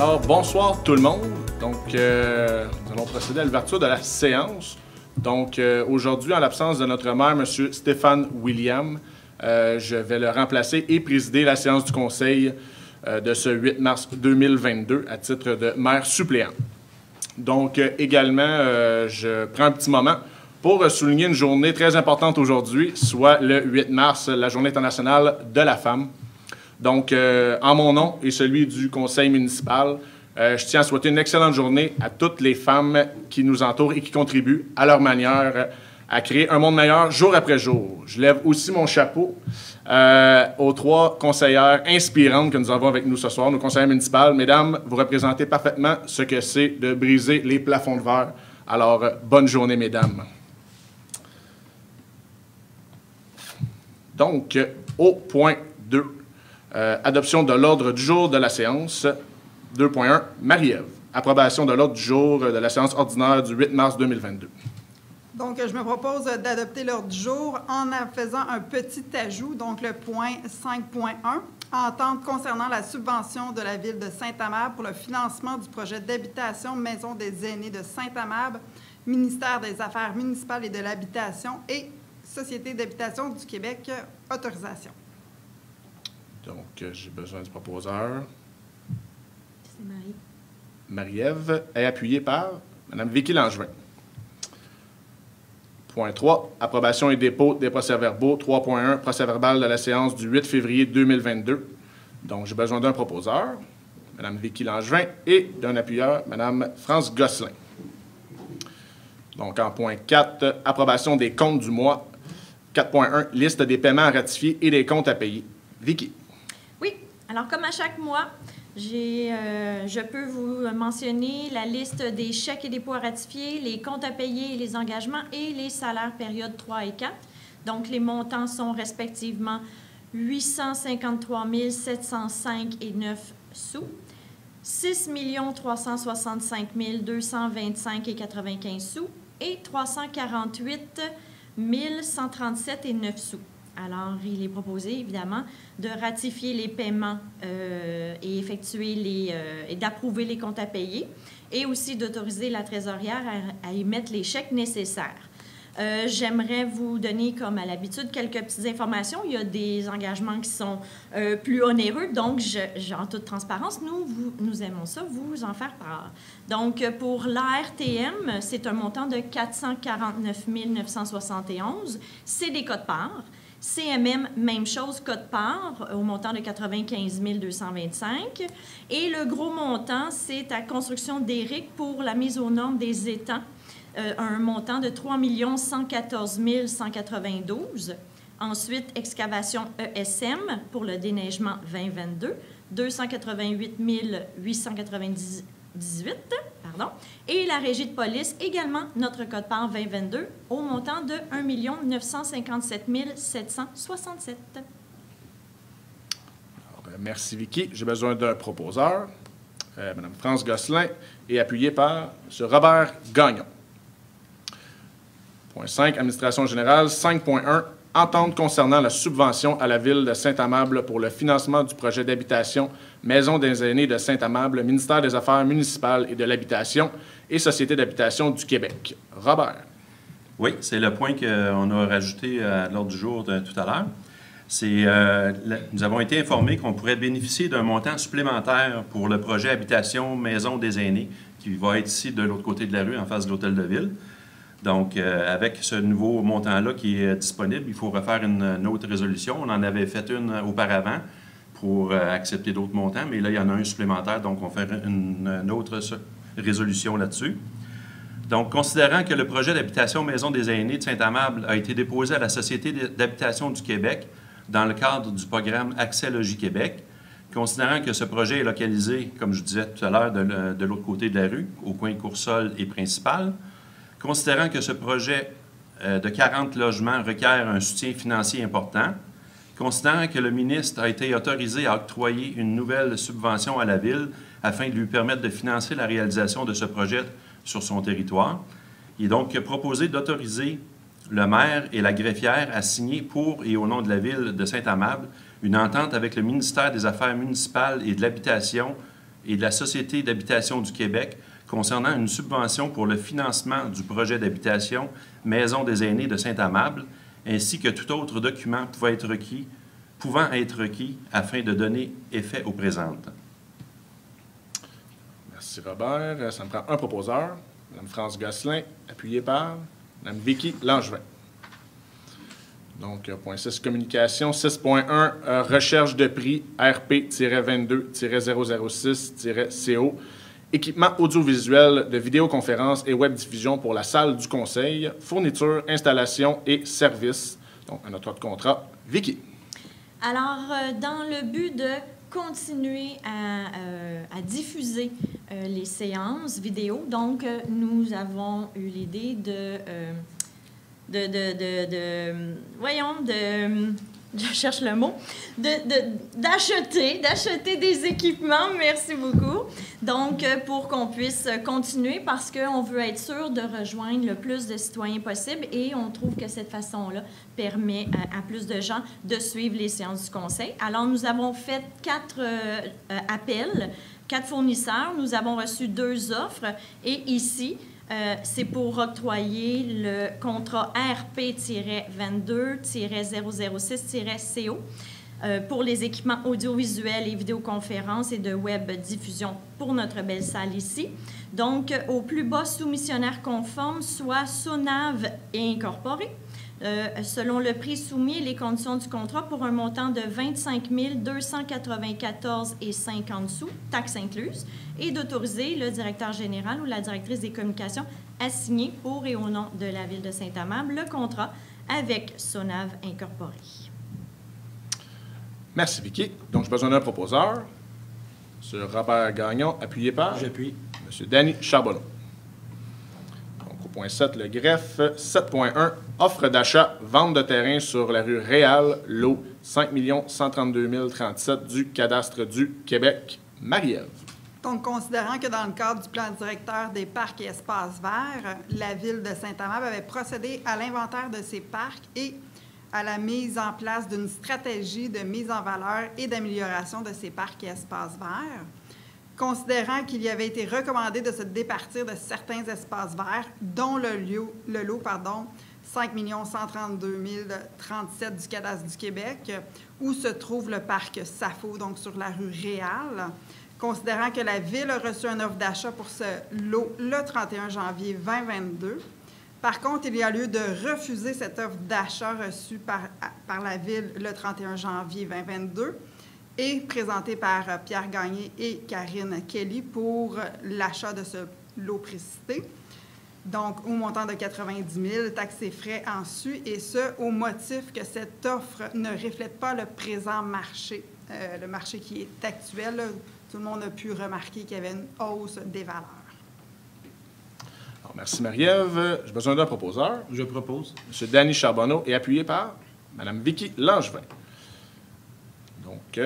Alors, bonsoir tout le monde. Donc, nous allons procéder à l'ouverture de la séance. Donc, aujourd'hui, en l'absence de notre maire, M. Stéphane William, je vais le remplacer et présider la séance du Conseil de ce 8 mars 2022 à titre de maire suppléant. Donc, également, je prends un petit moment pour souligner une journée très importante aujourd'hui, soit le 8 mars, la Journée internationale de la femme. Donc, en mon nom et celui du conseil municipal, je tiens à souhaiter une excellente journée à toutes les femmes qui nous entourent et qui contribuent à leur manière à créer un monde meilleur jour après jour. Je lève aussi mon chapeau aux 3 conseillères inspirantes que nous avons avec nous ce soir, nos conseillères municipales. Mesdames, vous représentez parfaitement ce que c'est de briser les plafonds de verre. Alors, bonne journée, mesdames. Donc, au point 2. Adoption de l'ordre du jour de la séance. 2.1. Marie-Ève. Approbation de l'ordre du jour de la séance ordinaire du 8 mars 2022. Donc, je me propose d'adopter l'ordre du jour en faisant un petit ajout, donc le point 5.1, entente concernant la subvention de la Ville de Saint-Amable pour le financement du projet d'habitation Maison des aînés de Saint-Amable, ministère des Affaires municipales et de l'Habitation et Société d'habitation du Québec, autorisation. Donc, j'ai besoin du proposeur. C'est Marie. Marie-Ève est appuyée par Mme Vicky Langevin. Point 3. Approbation et dépôt des procès-verbaux. 3.1. Procès-verbal de la séance du 8 février 2022. Donc, j'ai besoin d'un proposeur, Mme Vicky Langevin, et d'un appuyeur, Mme France Gosselin. Donc, en point 4, approbation des comptes du mois. 4.1. Liste des paiements à ratifier et des comptes à payer. Vicky. Oui. Alors, comme à chaque mois, je peux vous mentionner la liste des chèques et dépôts à ratifier, les comptes à payer, les engagements et les salaires périodes 3 et 4. Donc, les montants sont respectivement 853 705 et 9 sous, 6 365 225 et 95 sous et 348 137 et 9 sous. Alors, il est proposé, évidemment, de ratifier les paiements et effectuer et d'approuver les comptes à payer et aussi d'autoriser la trésorière à émettre les chèques nécessaires. J'aimerais vous donner, comme à l'habitude, quelques petites informations. Il y a des engagements qui sont plus onéreux, donc, en toute transparence, nous aimons ça, vous en faire part. Donc, pour l'ARTM, c'est un montant de 449 971. C'est des quotes-parts. CMM, même chose, quote-part, au montant de 95 225. Et le gros montant, c'est la construction d'ERIC pour la mise aux normes des étangs, un montant de 3 114 192. Ensuite, excavation ESM pour le déneigement 2022, 288 898. Et la régie de police, également notre quote-part 2022, au montant de 1 957 767. Alors, merci, Vicky. J'ai besoin d'un proposeur, Mme France Gosselin, et appuyé par M. Robert Gagnon. Point 5, Administration générale. 5.1, entente concernant la subvention à la Ville de Saint-Amable pour le financement du projet d'habitation Maison des aînés de Saint-Amable, ministère des Affaires municipales et de l'Habitation et Société d'habitation du Québec. Robert. Oui, c'est le point qu'on a rajouté à l'ordre du jour de tout à l'heure. Nous avons été informés qu'on pourrait bénéficier d'un montant supplémentaire pour le projet Habitation Maison des aînés, qui va être ici de l'autre côté de la rue, en face de l'Hôtel de Ville. Donc, avec ce nouveau montant-là qui est disponible, il faut refaire une autre résolution. On en avait fait une auparavant pour accepter d'autres montants, mais là, il y en a un supplémentaire, donc on fait une autre résolution là-dessus. Donc, considérant que le projet d'habitation Maison des aînés de Saint-Amable a été déposé à la Société d'habitation du Québec dans le cadre du programme Accès Logis Québec, considérant que ce projet est localisé, comme je disais tout à l'heure, de l'autre côté de la rue, au coin Coursol et Principal, considérant que ce projet de 40 logements requiert un soutien financier important, considérant que le ministre a été autorisé à octroyer une nouvelle subvention à la Ville afin de lui permettre de financer la réalisation de ce projet sur son territoire, il est donc proposé d'autoriser le maire et la greffière à signer pour et au nom de la Ville de Saint-Amable une entente avec le ministère des Affaires municipales et de l'Habitation et de la Société d'habitation du Québec concernant une subvention pour le financement du projet d'habitation Maison des aînés de Saint-Amable, ainsi que tout autre document pouvant être requis afin de donner effet aux présentes. Merci, Robert. Ça me prend un proposeur. Mme France Gosselin, appuyée par Mme Vicky Langevin. Donc, point 6, communication. 6.1, recherche de prix RP-22-006-CO. Équipement audiovisuel de vidéoconférence et webdiffusion pour la salle du conseil. Fourniture, installation et services. Donc, à notre contrat, Vicky. Alors, dans le but de continuer à diffuser les séances vidéo, donc nous avons eu l'idée je cherche le mot, d'acheter des équipements, merci beaucoup. Donc, pour qu'on puisse continuer, parce qu'on veut être sûr de rejoindre le plus de citoyens possible et on trouve que cette façon-là permet à plus de gens de suivre les séances du conseil. Alors, nous avons fait 4 appels, 4 fournisseurs. Nous avons reçu 2 offres et ici, c'est pour octroyer le contrat RP-22-006-CO pour les équipements audiovisuels et vidéoconférences et de web diffusion pour notre belle salle ici. Donc, au plus bas sous-missionnaire conforme, soit SONAV et Incorporé, selon le prix soumis et les conditions du contrat pour un montant de 25 294,50 $, taxes incluses, et d'autoriser le directeur général ou la directrice des communications à signer pour et au nom de la Ville de Saint-Amable le contrat avec SONAV Incorporé. Merci, Vicky. Donc, j'ai besoin d'un proposeur. M. Robert Gagnon, appuyé par? J'appuie. M. Danny Charbonneau. Donc, au point 7, le greffe. 7.1, offre d'achat, vente de terrain sur la rue Réal, lot 5 132 037 du cadastre du Québec. Marie-Ève. Donc, considérant que dans le cadre du plan directeur des parcs et espaces verts, la Ville de Saint-Amable avait procédé à l'inventaire de ces parcs et à la mise en place d'une stratégie de mise en valeur et d'amélioration de ces parcs et espaces verts. Considérant qu'il y avait été recommandé de se départir de certains espaces verts, dont le lot 5 132 037 du cadastre du Québec, où se trouve le parc Sappho, donc sur la rue Réal. Considérant que la Ville a reçu une offre d'achat pour ce lot le 31 janvier 2022, par contre, il y a lieu de refuser cette offre d'achat reçue par la Ville le 31 janvier 2022 et présentée par Pierre Gagné et Karine Kelly pour l'achat de ce lot précité. Donc, au montant de 90 000, taxes et frais en su, et ce, au motif que cette offre ne reflète pas le présent marché, le marché qui est actuel. Là, tout le monde a pu remarquer qu'il y avait une hausse des valeurs. Alors, merci, Marie-Ève. J'ai besoin d'un proposeur. Je propose. M. Danny Charbonneau est appuyé par Mme Vicky Langevin. Donc,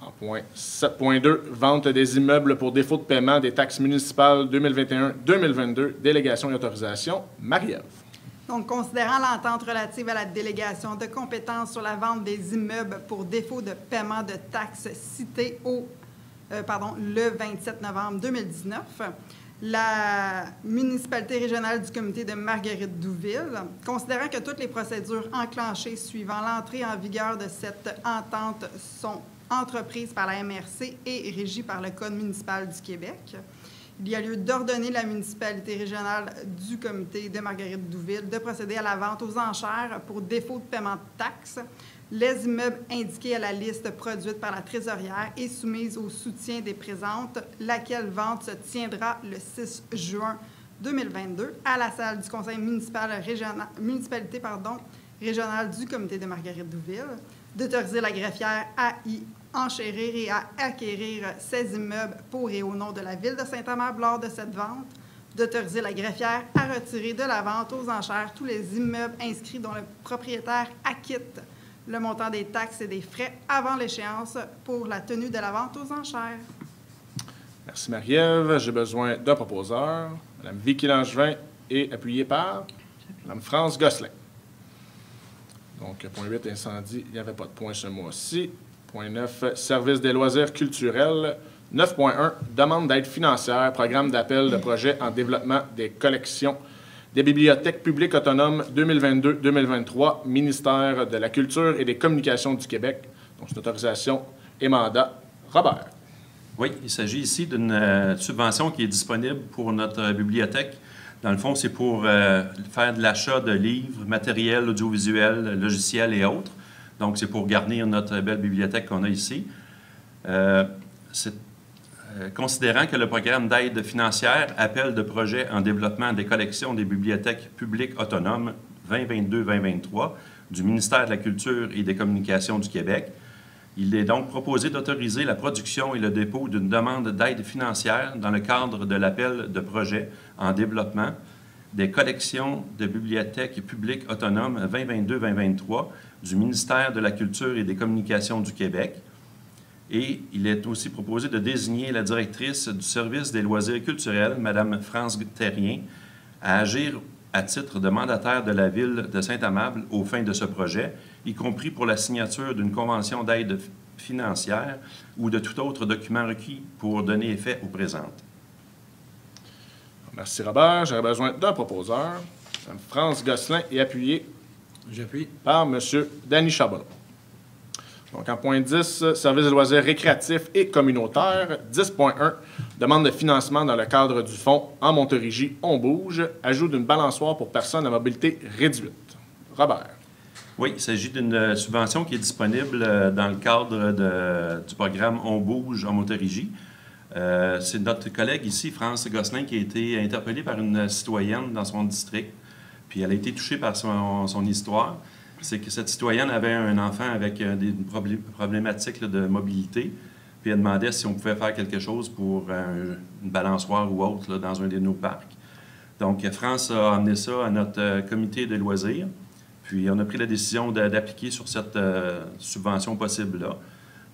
en point 7.2, vente des immeubles pour défaut de paiement des taxes municipales 2021-2022, délégation et autorisation. Marie-Ève. Donc, considérant l'entente relative à la délégation de compétences sur la vente des immeubles pour défaut de paiement de taxes citée le 27 novembre 2019, la municipalité régionale du comité de Marguerite-Douville, considérant que toutes les procédures enclenchées suivant l'entrée en vigueur de cette entente sont entreprises par la MRC et régies par le Code municipal du Québec, il y a lieu d'ordonner la municipalité régionale du comité de Marguerite-Douville de procéder à la vente aux enchères pour défaut de paiement de taxes, les immeubles indiqués à la liste produite par la trésorière et soumise au soutien des présentes, laquelle vente se tiendra le 6 juin 2022 à la salle du conseil municipalité régionale du comité de Marguerite-Douville, d'autoriser la greffière à y enchérir et à acquérir ces immeubles pour et au nom de la Ville de Saint-Amable lors de cette vente, d'autoriser la greffière à retirer de la vente aux enchères tous les immeubles inscrits dont le propriétaire acquitte le montant des taxes et des frais avant l'échéance pour la tenue de la vente aux enchères. Merci, Marie-Ève. J'ai besoin d'un proposeur. Mme Vicky Langevin est appuyée par Mme France Gosselin. Donc, point 8, incendie, il n'y avait pas de point ce mois-ci. Point 9, service des loisirs culturels, 9.1, demande d'aide financière, programme d'appel de projet en développement des collections des bibliothèques publiques autonomes 2022-2023, ministère de la Culture et des Communications du Québec. Donc, c'est autorisation et mandat. Robert. Oui, il s'agit ici d'une subvention qui est disponible pour notre bibliothèque. Dans le fond, c'est pour faire de l'achat de livres, matériel, audiovisuel, logiciels et autres. Donc, c'est pour garnir notre belle bibliothèque qu'on a ici. Considérant que le programme d'aide financière Appel de projet en développement des collections des bibliothèques publiques autonomes 2022-2023 du ministère de la Culture et des Communications du Québec, il est donc proposé d'autoriser la production et le dépôt d'une demande d'aide financière dans le cadre de l'appel de projet en développement des collections de bibliothèques publiques autonomes 2022-2023 du ministère de la Culture et des Communications du Québec. Et il est aussi proposé de désigner la directrice du service des loisirs culturels, Mme France Terrien, à agir à titre de mandataire de la Ville de Saint-Amable aux fins de ce projet, y compris pour la signature d'une convention d'aide financière ou de tout autre document requis pour donner effet aux présentes. Merci, Robert. J'aurais besoin d'un proposeur. Mme France Gosselin est appuyée par M. Danny Charbonneau. Donc, en point 10, service de loisirs récréatifs et communautaires. 10.1, demande de financement dans le cadre du fonds En Montérégie, on bouge. Ajout d'une balançoire pour personnes à mobilité réduite. Robert. Oui, il s'agit d'une subvention qui est disponible dans le cadre du programme On bouge en Montérégie. C'est notre collègue ici, France Gosselin, qui a été interpellée par une citoyenne dans son district. Puis elle a été touchée par son histoire. C'est que cette citoyenne avait un enfant avec des problématiques de mobilité, puis elle demandait si on pouvait faire quelque chose pour une balançoire ou autre là, dans un de nos parcs. Donc, France a amené ça à notre comité de loisirs, puis on a pris la décision d'appliquer sur cette subvention possible-là.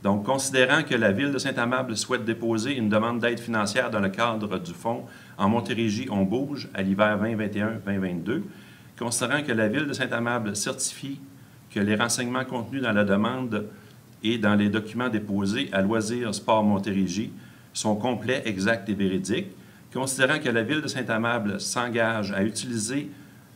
Donc, considérant que la Ville de Saint-Amable souhaite déposer une demande d'aide financière dans le cadre du fonds En Montérégie, on bouge à l'hiver 2021-2022, considérant que la Ville de Saint-Amable certifie que les renseignements contenus dans la demande et dans les documents déposés à Loisirs Sport Montérégie sont complets, exacts et véridiques, considérant que la Ville de Saint-Amable s'engage à utiliser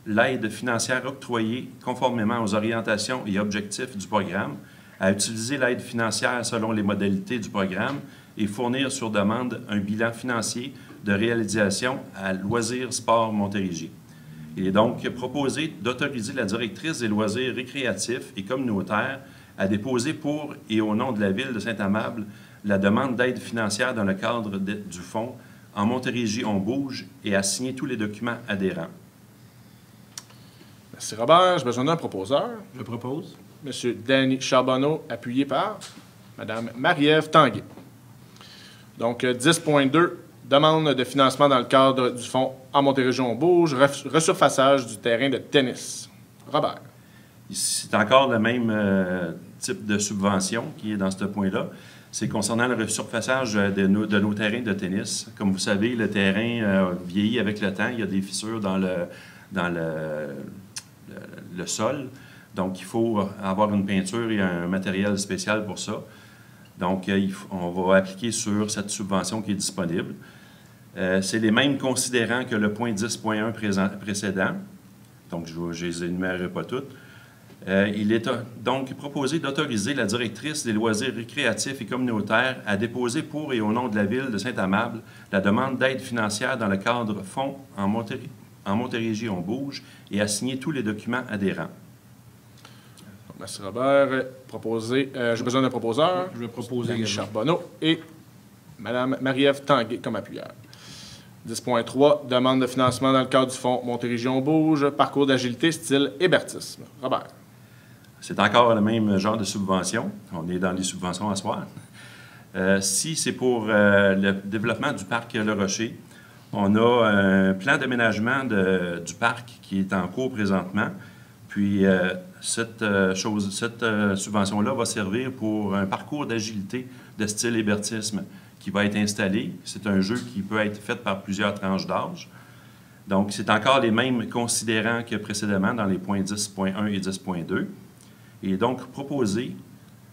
l'aide financière octroyée conformément aux orientations et objectifs du programme, à utiliser l'aide financière selon les modalités du programme et fournir sur demande un bilan financier de réalisation à Loisirs Sport Montérégie. Il est donc proposé d'autoriser la directrice des loisirs récréatifs et communautaires à déposer pour et au nom de la Ville de Saint-Amable la demande d'aide financière dans le cadre du fonds En Montérégie, on bouge et à signer tous les documents adhérents. Merci, Robert. J'ai besoin d'un proposeur. Je propose. M. Danny Charbonneau, appuyé par Mme Marie-Ève Tanguay. Donc, 10.2, demande de financement dans le cadre du fonds En Montérégie, on bouge, resurfaçage du terrain de tennis. Robert. C'est encore le même type de subvention qui est dans ce point-là. C'est concernant le resurfaçage de nos terrains de tennis. Comme vous savez, le terrain vieillit avec le temps. Il y a des fissures dans le sol. Donc, il faut avoir une peinture et un matériel spécial pour ça. Donc, on va appliquer sur cette subvention qui est disponible. C'est les mêmes considérants que le point 10.1 précédent. Donc, je ne les énumérerai pas toutes. Il est donc proposé d'autoriser la directrice des loisirs récréatifs et communautaires à déposer pour et au nom de la Ville de Saint-Amable la demande d'aide financière dans le cadre fonds En Montérégie, on bouge et à signer tous les documents adhérents. Merci, Robert. J'ai besoin d'un proposeur. Je vais proposer Danny Charbonneau et Mme Marie-Ève Tanguay comme appuyeur. 10.3, demande de financement dans le cadre du fonds Montérégie, on bouge, parcours d'agilité style hébertisme. Robert. C'est encore le même genre de subvention. On est dans les subventions à soir. Si c'est pour le développement du parc Le Rocher, on a un plan d'aménagement du parc qui est en cours présentement. Puis, cette subvention-là va servir pour un parcours d'agilité de style hébertisme qui va être installé. C'est un jeu qui peut être fait par plusieurs tranches d'âge. Donc, c'est encore les mêmes considérants que précédemment dans les points 10.1 et 10.2. Il est donc proposé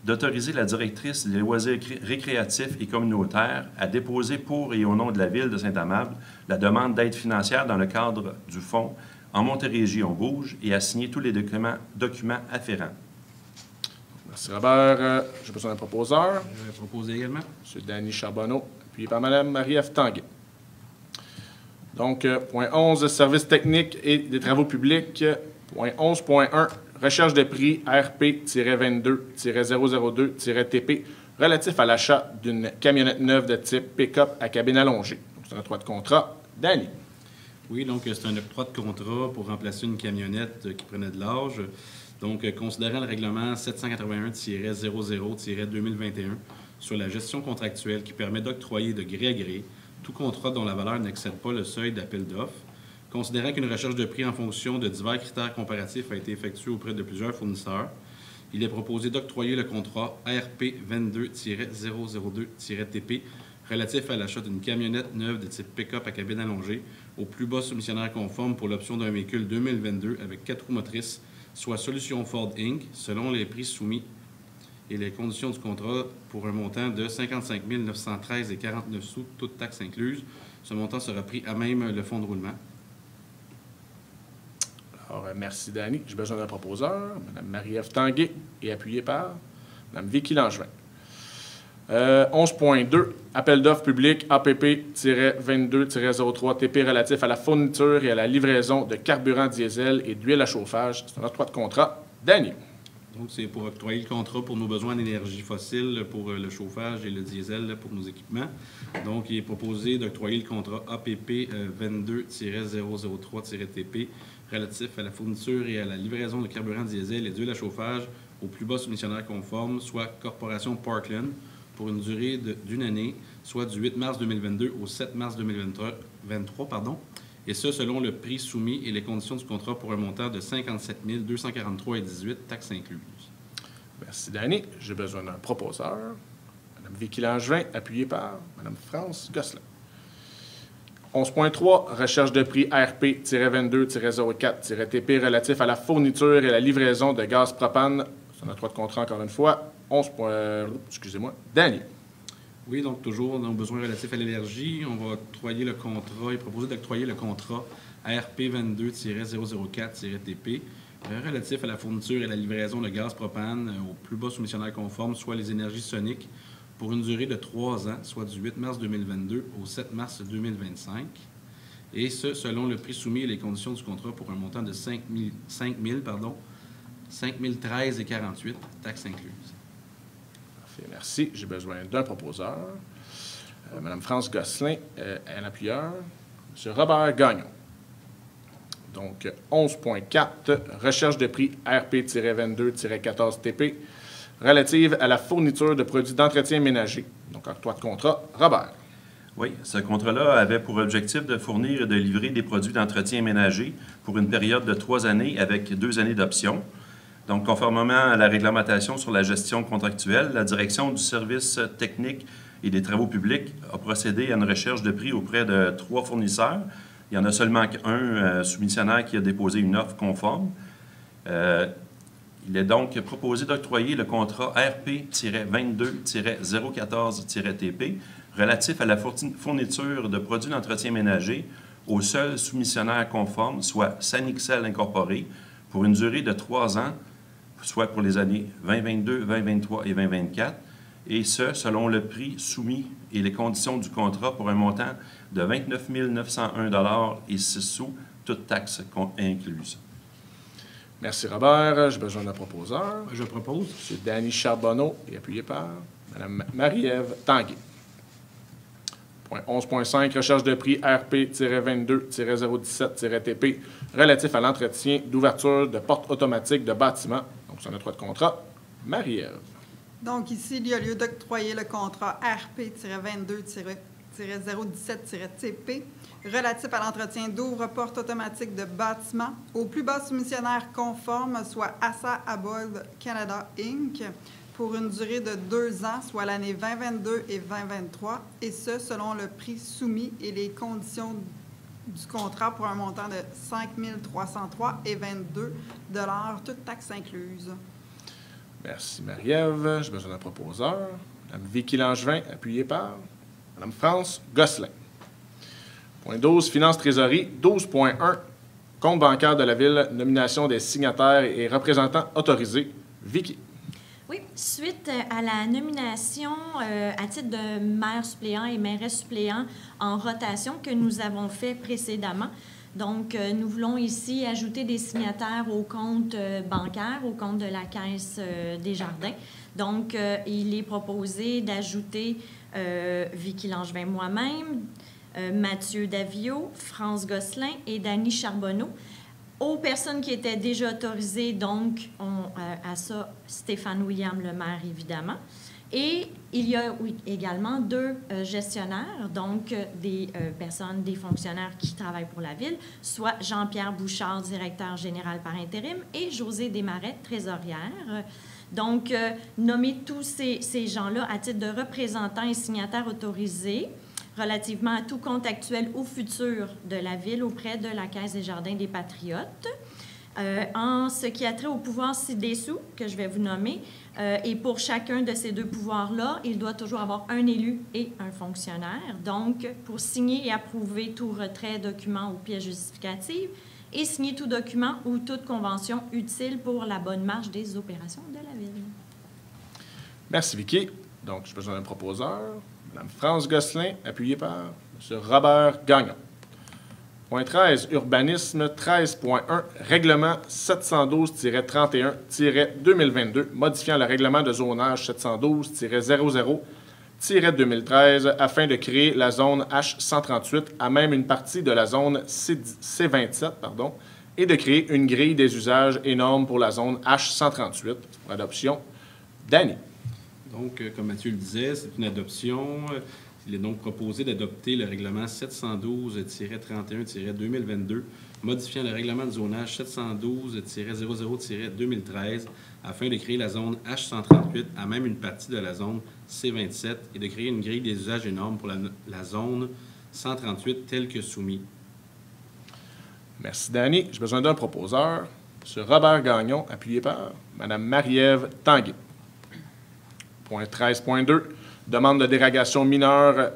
d'autoriser la directrice des loisirs récréatifs et communautaires à déposer pour et au nom de la Ville de Saint-Amable la demande d'aide financière dans le cadre du fonds En Montérégie, on bouge et à signer tous les documents afférents. Merci, Robert. J'ai besoin d'un proposeur. Je vais proposer également. M. Danny Charbonneau, appuyé par Mme Marie-Ève Tanguay. Donc, point 11, services techniques et des travaux publics. Point 11.1, recherche de prix RP-22-002-TP relatif à l'achat d'une camionnette neuve de type pick-up à cabine allongée. Donc, c'est un octroi de contrat. Danny. Oui, donc c'est un octroi de contrat pour remplacer une camionnette qui prenait de l'âge. Donc, considérant le règlement 781-00-2021 sur la gestion contractuelle qui permet d'octroyer de gré à gré tout contrat dont la valeur n'excède pas le seuil d'appel d'offres, considérant qu'une recherche de prix en fonction de divers critères comparatifs a été effectuée auprès de plusieurs fournisseurs, il est proposé d'octroyer le contrat RP 22-002-TP relatif à l'achat d'une camionnette neuve de type pick-up à cabine allongée au plus bas soumissionnaire conforme pour l'option d'un véhicule 2022 avec 4 roues motrices, soit Solution Ford Inc., selon les prix soumis et les conditions du contrat pour un montant de 55 913,49 sous, toutes taxes incluses. Ce montant sera pris à même le fonds de roulement. Alors, merci, Danny. J'ai besoin d'un proposeur. Mme Marie-Ève Tanguay est appuyée par Mme Vicky Langevin. 11.2, appel d'offres public APP-22-03-TP relatif à la fourniture et à la livraison de carburant diesel et d'huile à chauffage. C'est un octroi de contrat. Danny. Donc, c'est pour octroyer le contrat pour nos besoins d'énergie fossile, pour le chauffage et le diesel pour nos équipements. Donc, il est proposé d'octroyer le contrat APP 22-003-TP relatif à la fourniture et à la livraison de carburant diesel et d'huile à chauffage au plus bas soumissionnaire conforme, soit Corporation Parkland, pour une durée d'une année, soit du 8 mars 2022 au 7 mars 2023, et ce, selon le prix soumis et les conditions du contrat pour un montant de 57 243,18 taxes incluses. Merci, Danny. J'ai besoin d'un proposeur. Mme Vicky Langevin, appuyée par Mme France Gosselin. 11.3, recherche de prix RP-22-04-TP relatif à la fourniture et la livraison de gaz propane. C'est un octroi de contrat, encore une fois. Excusez-moi. Danny. Oui, donc toujours nos besoins relatifs à l'énergie. On va octroyer le contrat et proposer d'octroyer le contrat ARP 22-004-TP relatif à la fourniture et la livraison de gaz propane au plus bas soumissionnaire conforme, soit les énergies soniques, pour une durée de 3 ans, soit du 8 mars 2022 au 7 mars 2025. Et ce, selon le prix soumis et les conditions du contrat pour un montant de 5 013,48, taxes incluses. Merci. J'ai besoin d'un proposeur. Mme France Gosselin, un appuyeur. M. Robert Gagnon. Donc, 11.4, recherche de prix RP-22-14-TP relative à la fourniture de produits d'entretien ménager. Donc, octroi de contrat. Robert. Oui, ce contrat-là avait pour objectif de fournir et de livrer des produits d'entretien ménager pour une période de 3 années avec 2 années d'option. Donc, conformément à la réglementation sur la gestion contractuelle, la Direction du service technique et des travaux publics a procédé à une recherche de prix auprès de 3 fournisseurs. Il y en a seulement qu'un soumissionnaire qui a déposé une offre conforme. Il est donc proposé d'octroyer le contrat RP-22-014-TP relatif à la fourniture de produits d'entretien ménager au seul soumissionnaire conforme, soit Sanixel Incorporé, pour une durée de 3 ans, soit pour les années 2022, 2023 et 2024, et ce, selon le prix soumis et les conditions du contrat pour un montant de 29 901 et 6 sous, toutes taxes incluses. Merci, Robert. J'ai besoin d'un proposeur. Je propose. M. Danny Charbonneau, et appuyé par Mme Marie-Ève Tanguay. Point 11.5, recherche de prix RP-22-017-TP relatif à l'entretien d'ouverture de portes automatiques de bâtiments. Donc, c'est un octroi de contrat. Marie-Ève. Donc, ici, il y a lieu d'octroyer le contrat RP-22-017-TP relatif à l'entretien d'ouvre-portes automatiques de bâtiments au plus bas soumissionnaire conforme, soit ASSA ABOIL Canada Inc., pour une durée de 2 ans, soit l'année 2022 et 2023, et ce, selon le prix soumis et les conditions du contrat pour un montant de 5 303,22 $, toutes taxes incluses. Merci, Marie-Ève. J'ai besoin d'un proposeur. Mme Vicky Langevin, appuyée par Mme France Gosselin. Point 12, Finances-Trésorerie. 12.1, compte bancaire de la Ville, nomination des signataires et représentants autorisés. Vicky. Oui, suite à la nomination à titre de maire suppléant et mairesse suppléant en rotation que nous avons fait précédemment, donc nous voulons ici ajouter des signataires au compte bancaire, au compte de la Caisse des Jardins. Donc, il est proposé d'ajouter Vicky Langevin moi-même, Mathieu Davio, France Gosselin et Dany Charbonneau. Aux personnes qui étaient déjà autorisées, donc, à ça, Stéphane William, le maire, évidemment. Et il y a également 2 gestionnaires, donc des personnes, des fonctionnaires qui travaillent pour la Ville, soit Jean-Pierre Bouchard, directeur général par intérim, et Josée Desmarais, trésorière. Donc, nommer tous ces gens-là à titre de représentants et signataires autorisés relativement à tout compte actuel ou futur de la Ville auprès de la Caisse des Jardins des Patriotes. En ce qui a trait au pouvoir ci-dessous, que je vais vous nommer, et pour chacun de ces 2 pouvoirs-là, il doit toujours avoir un élu et un fonctionnaire. Donc, pour signer et approuver tout retrait, document ou pièce justificative, et signer tout document ou toute convention utile pour la bonne marche des opérations de la Ville. Merci, Vicky. Donc, j'ai besoin d'un proposeur. Mme France Gosselin, appuyée par M. Robert Gagnon. Point 13, urbanisme. 13.1, règlement 712-31-2022, modifiant le règlement de zonage 712-00-2013 afin de créer la zone H138 à même une partie de la zone C27, et de créer une grille des usages et normes pour la zone H138. Pour adoption, Dany. Donc, comme Mathieu le disait, c'est une adoption. Il est donc proposé d'adopter le règlement 712-31-2022, modifiant le règlement de zonage 712-00-2013 afin de créer la zone H138 à même une partie de la zone C27 et de créer une grille des usages et normes pour la zone 138 telle que soumise. Merci, Dany. J'ai besoin d'un proposeur. M. Robert Gagnon, appuyé par Mme Marie-Ève Tanguay. Point 13.2, demande de dérogation mineure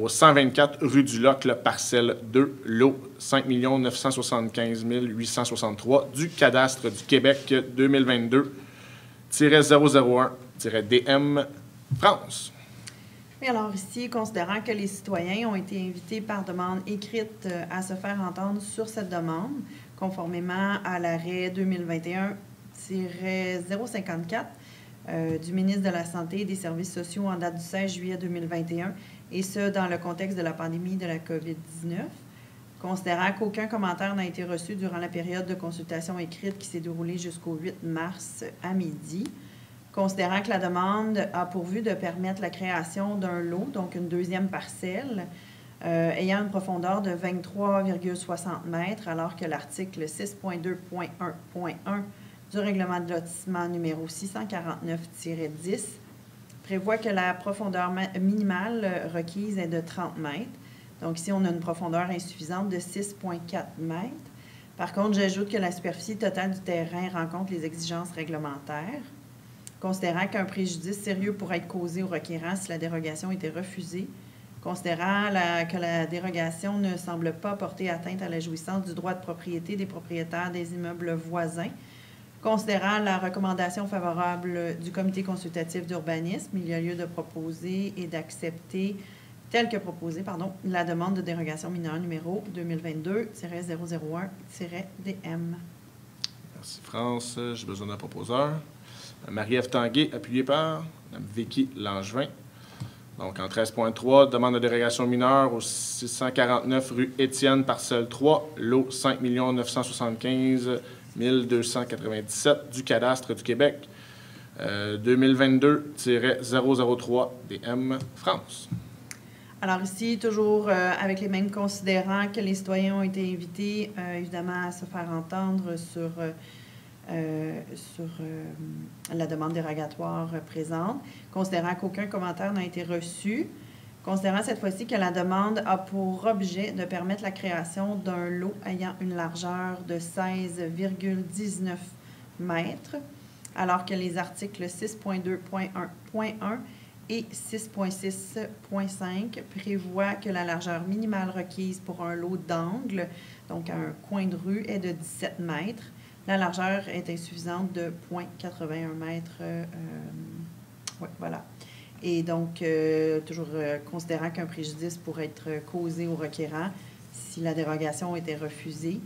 au 124 rue du Locle, parcelle 2, lot 5 975 863 du cadastre du Québec 2022-001-DM France. Oui, alors ici, considérant que les citoyens ont été invités par demande écrite à se faire entendre sur cette demande, conformément à l'arrêt 2021-054 du ministre de la Santé et des Services sociaux en date du 16 juillet 2021, et ce, dans le contexte de la pandémie de la COVID-19. Considérant qu'aucun commentaire n'a été reçu durant la période de consultation écrite qui s'est déroulée jusqu'au 8 mars à midi, considérant que la demande a pour but de permettre la création d'un lot, donc une 2e parcelle, ayant une profondeur de 23,60 mètres, alors que l'article 6.2.1.1 du règlement de lotissement numéro 649-10 prévoit que la profondeur minimale requise est de 30 mètres. Donc ici, on a une profondeur insuffisante de 6,4 mètres. Par contre, j'ajoute que la superficie totale du terrain rencontre les exigences réglementaires. Considérant qu'un préjudice sérieux pourrait être causé au requérant si la dérogation était refusée, considérant que la dérogation ne semble pas porter atteinte à la jouissance du droit de propriété des propriétaires des immeubles voisins, considérant la recommandation favorable du comité consultatif d'urbanisme, il y a lieu de proposer et d'accepter, telle que proposée, la demande de dérogation mineure numéro 2022-001-DM. Merci, France. J'ai besoin d'un proposeur. Marie-Ève Tanguay, appuyée par Mme Vicky Langevin. Donc, en 13.3, demande de dérogation mineure au 649 rue Étienne, parcelle 3, lot 5 975 1297 du cadastre du Québec, 2022-003 DM France. Alors ici, toujours avec les mêmes considérants que les citoyens ont été invités, évidemment, à se faire entendre sur la demande dérogatoire présente, considérant qu'aucun commentaire n'a été reçu, considérant cette fois-ci que la demande a pour objet de permettre la création d'un lot ayant une largeur de 16,19 mètres, alors que les articles 6.2.1.1 et 6.6.5 prévoient que la largeur minimale requise pour un lot d'angle, donc un coin de rue, est de 17 mètres. La largeur est insuffisante de 0,81 mètres. Oui, voilà. Et donc, toujours considérant qu'un préjudice pourrait être causé au requérant si la dérogation était refusée,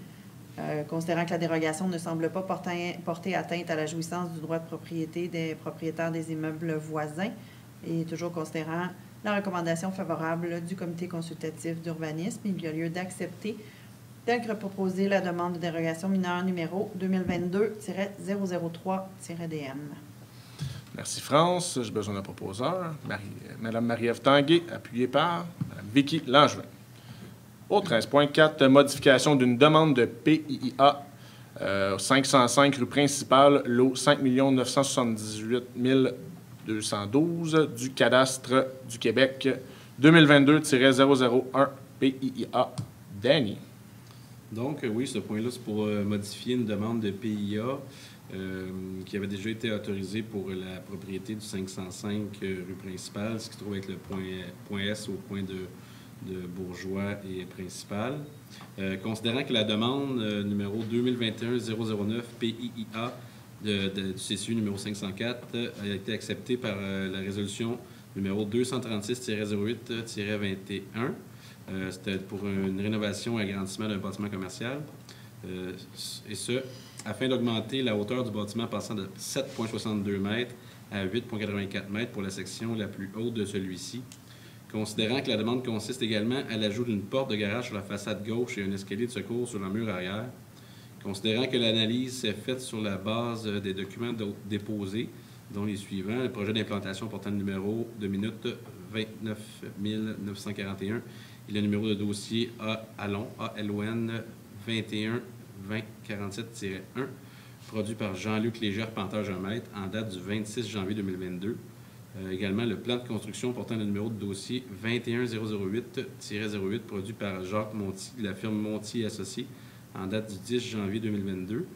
considérant que la dérogation ne semble pas porter atteinte à la jouissance du droit de propriété des propriétaires des immeubles voisins, et toujours considérant la recommandation favorable du comité consultatif d'urbanisme, il y a lieu d'accepter tel que proposé la demande de dérogation mineure numéro 2022-003-DM. Merci, France. J'ai besoin d'un proposeur. Madame Marie-Ève Tanguay, appuyée par Mme Vicky Langevin. Au 13.4, modification d'une demande de PIA 505 rue principale, lot 5 978 212 du cadastre du Québec 2022-001 PIA. Danny. Donc, oui, ce point-là, c'est pour modifier une demande de PIA qui avait déjà été autorisée pour la propriété du 505 rue principale, ce qui se trouve être le point S au point de Bourgeois et Principal. Considérant que la demande numéro 2021-009 PIA du CCU numéro 504 a été acceptée par la résolution numéro 236-08-21. C'était pour une rénovation et agrandissement d'un bâtiment commercial. Et ce, afin d'augmenter la hauteur du bâtiment passant de 7,62 mètres à 8,84 mètres pour la section la plus haute de celui-ci. Considérant que la demande consiste également à l'ajout d'une porte de garage sur la façade gauche et un escalier de secours sur le mur arrière. Considérant que l'analyse s'est faite sur la base des documents déposés, dont les suivants, le projet d'implantation portant le numéro de minute 29 941 et le numéro de dossier ALON 21 2047-1, produit par Jean-Luc Léger, arpenteur géomètre, en date du 26 janvier 2022. Également, le plan de construction portant le numéro de dossier 21008-08, produit par Jacques Monti de la firme Monti et Associés, en date du 10 janvier 2022.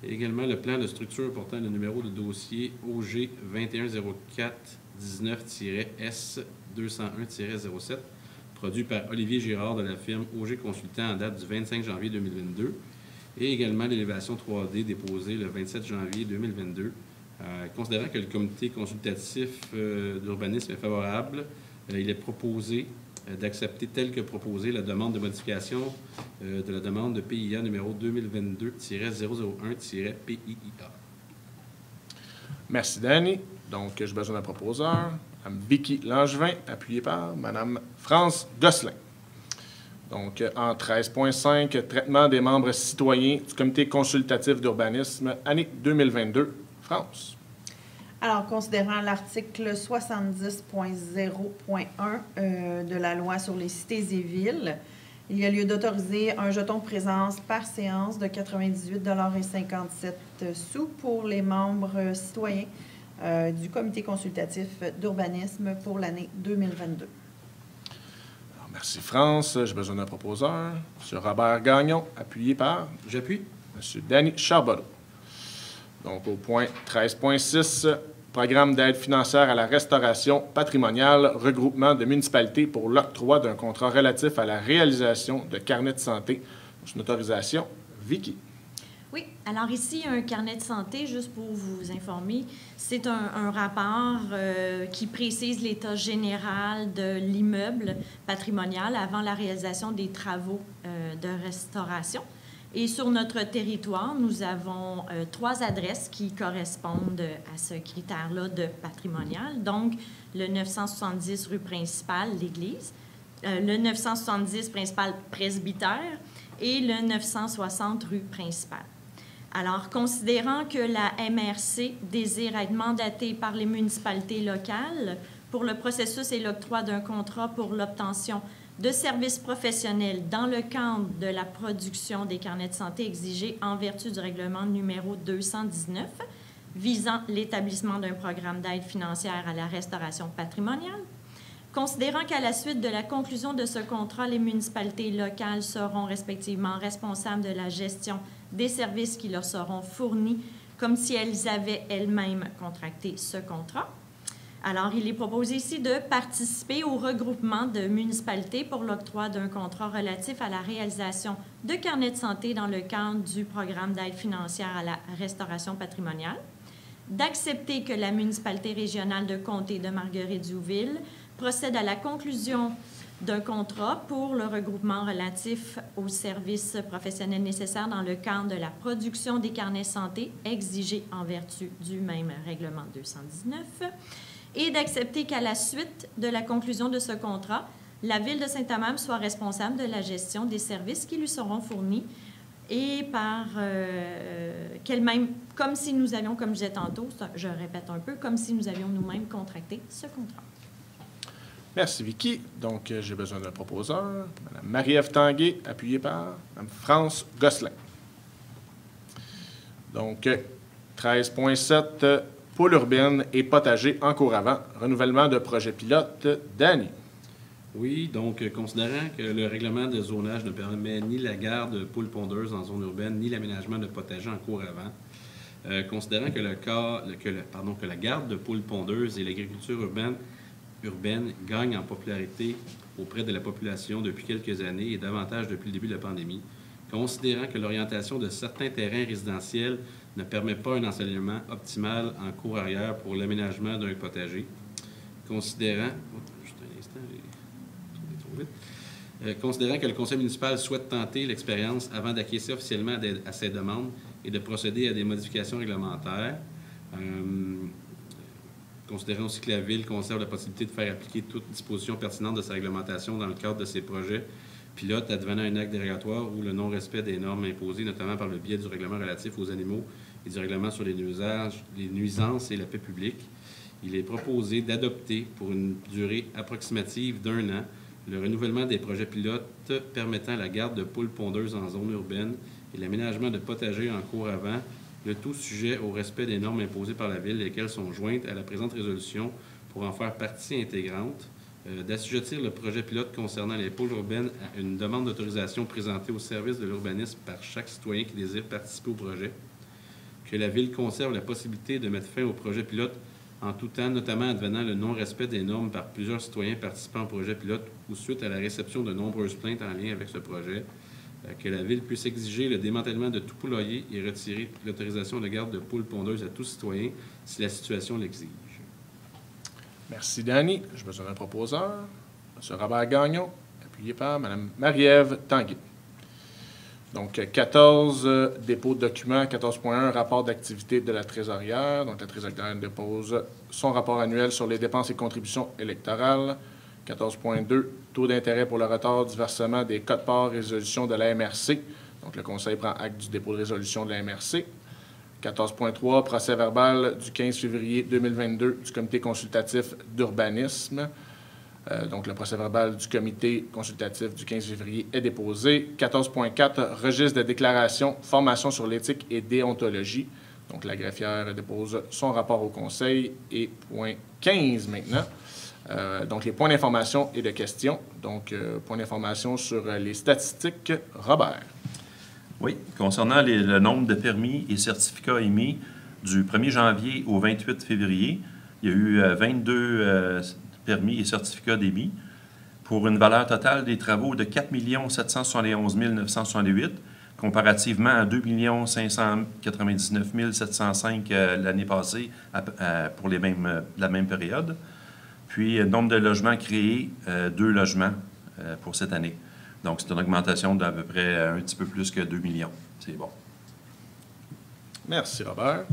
Et également, le plan de structure portant le numéro de dossier OG 2104-19-S201-07, produit par Olivier Girard de la firme OG Consultant en date du 25 janvier 2022. Et également l'élévation 3D déposée le 27 janvier 2022. Considérant que le comité consultatif d'urbanisme est favorable, il est proposé d'accepter tel que proposé la demande de modification de la demande de PIA numéro 2022-001-PIA. Merci, Danny. Donc, j'ai besoin d'un proposeur. Mme Vicky Langevin, appuyée par Mme France Gosselin. Donc, en 13.5, traitement des membres citoyens du comité consultatif d'urbanisme, année 2022. France. Alors, considérant l'article 70.0.1 de la loi sur les cités et villes, il y a lieu d'autoriser un jeton de présence par séance de 98,57 $ pour les membres citoyens du comité consultatif d'urbanisme pour l'année 2022. Alors, merci, France. J'ai besoin d'un proposeur. M. Robert Gagnon, appuyé par... J'appuie. M. Danny Charbonneau. Donc, au point 13.6, programme d'aide financière à la restauration patrimoniale, regroupement de municipalités pour l'octroi d'un contrat relatif à la réalisation de carnets de santé. C'est une autorisation. Vicky. Oui, alors ici, un carnet de santé, juste pour vous informer, c'est un rapport qui précise l'état général de l'immeuble patrimonial avant la réalisation des travaux de restauration. Et sur notre territoire, nous avons 3 adresses qui correspondent à ce critère-là de patrimonial. Donc, le 970 rue principale, l'église, le 970 principal presbytère et le 960 rue principale. Alors, considérant que la MRC désire être mandatée par les municipalités locales pour le processus et l'octroi d'un contrat pour l'obtention de services professionnels dans le cadre de la production des carnets de santé exigés en vertu du règlement numéro 219 visant l'établissement d'un programme d'aide financière à la restauration patrimoniale. Considérant qu'à la suite de la conclusion de ce contrat, les municipalités locales seront respectivement responsables de la gestion des services qui leur seront fournis comme si elles avaient elles-mêmes contracté ce contrat. Alors, il est proposé ici de participer au regroupement de municipalités pour l'octroi d'un contrat relatif à la réalisation de carnets de santé dans le cadre du programme d'aide financière à la restauration patrimoniale, d'accepter que la municipalité régionale de Comté de Marguerite-Diouville procède à la conclusion d'un contrat pour le regroupement relatif aux services professionnels nécessaires dans le cadre de la production des carnets santé exigés en vertu du même règlement 219 et d'accepter qu'à la suite de la conclusion de ce contrat, la Ville de Saint-Amable soit responsable de la gestion des services qui lui seront fournis et par qu'elle-même, comme si nous avions, comme je disais tantôt, je répète un peu, comme si nous avions nous-mêmes contracté ce contrat. Merci, Vicky. Donc, j'ai besoin d'un proposeur. Mme Marie-Ève Tanguay, appuyée par Mme France Gosselin. Donc, 13.7, poule urbaine et potager en cours avant. Renouvellement de projet pilote. Danny. Oui, donc, considérant que le règlement de zonage ne permet ni la garde de poules pondeuses en zone urbaine, ni l'aménagement de potager en cours avant, considérant que la garde de poules pondeuses et l'agriculture urbaine gagnent en popularité auprès de la population depuis quelques années et davantage depuis le début de la pandémie, considérant que l'orientation de certains terrains résidentiels ne permet pas un enseignement optimal en cour arrière pour l'aménagement d'un potager, considérant que le conseil municipal souhaite tenter l'expérience avant d'acquiescer officiellement à ces demandes et de procéder à des modifications réglementaires, considérant aussi que la Ville conserve la possibilité de faire appliquer toute disposition pertinente de sa réglementation dans le cadre de ses projets pilotes advenant un acte dérogatoire ou le non-respect des normes imposées, notamment par le biais du règlement relatif aux animaux et du règlement sur les nuisances et la paix publique. Il est proposé d'adopter pour une durée approximative d'1 an le renouvellement des projets pilotes permettant la garde de poules pondeuses en zone urbaine et l'aménagement de potagers en cours avant, le tout sujet au respect des normes imposées par la Ville, lesquelles sont jointes à la présente résolution pour en faire partie intégrante, d'assujettir le projet pilote concernant les poules urbaines à une demande d'autorisation présentée au service de l'urbanisme par chaque citoyen qui désire participer au projet, que la Ville conserve la possibilité de mettre fin au projet pilote en tout temps, notamment advenant le non-respect des normes par plusieurs citoyens participant au projet pilote ou suite à la réception de nombreuses plaintes en lien avec ce projet, que la Ville puisse exiger le démantèlement de tout poulailler et retirer l'autorisation de garde de poules pondeuses à tout citoyen si la situation l'exige. Merci, Danny. J'ai besoin d'un proposeur. M. Robert Gagnon, appuyé par Mme Marie-Ève Tanguay. Donc, 14 dépôts de documents. 14.1, rapport d'activité de la trésorière. Donc, la trésorière dépose son rapport annuel sur les dépenses et contributions électorales. 14.2, taux d'intérêt pour le retard du versement des quotes-parts résolution de la MRC. Donc, le Conseil prend acte du dépôt de résolution de la MRC. 14.3, procès verbal du 15 février 2022 du Comité consultatif d'urbanisme. Donc, le procès verbal du Comité consultatif du 15 février est déposé. 14.4, registre de déclaration, formation sur l'éthique et déontologie. Donc, la greffière dépose son rapport au Conseil. Et point 15 maintenant. Donc, les points d'information et de questions. Donc, point d'information sur les statistiques. Robert. Oui, concernant le nombre de permis et certificats émis du 1er janvier au 28 février, il y a eu 22 permis et certificats d'émis pour une valeur totale des travaux de 4 771 968, comparativement à 2 599 705 l'année passée pour la même période. Puis, nombre de logements créés, 2 logements pour cette année. Donc, c'est une augmentation d'à peu près un petit peu plus que 2 millions. C'est bon. Merci, Robert.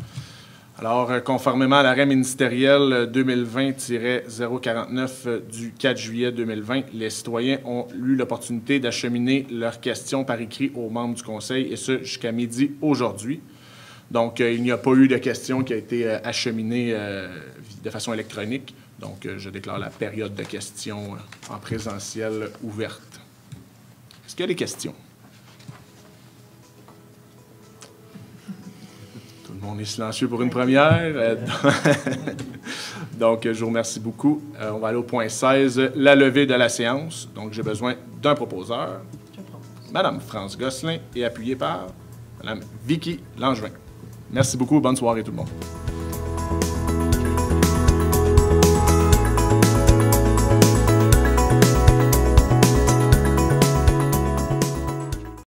Alors, conformément à l'arrêt ministériel 2020-049 du 4 juillet 2020, les citoyens ont eu l'opportunité d'acheminer leurs questions par écrit aux membres du Conseil, et ce, jusqu'à midi aujourd'hui. Donc, il n'y a pas eu de questions qui a été acheminée de façon électronique. Donc, je déclare la période de questions en présentiel ouverte. Est-ce qu'il y a des questions? Tout le monde est silencieux pour une première. Donc, je vous remercie beaucoup. On va aller au point 16, la levée de la séance. Donc, j'ai besoin d'un proposeur. Je propose. Madame France Gosselin, et appuyée par Madame Vicky Langevin. Merci beaucoup. Bonne soirée tout le monde.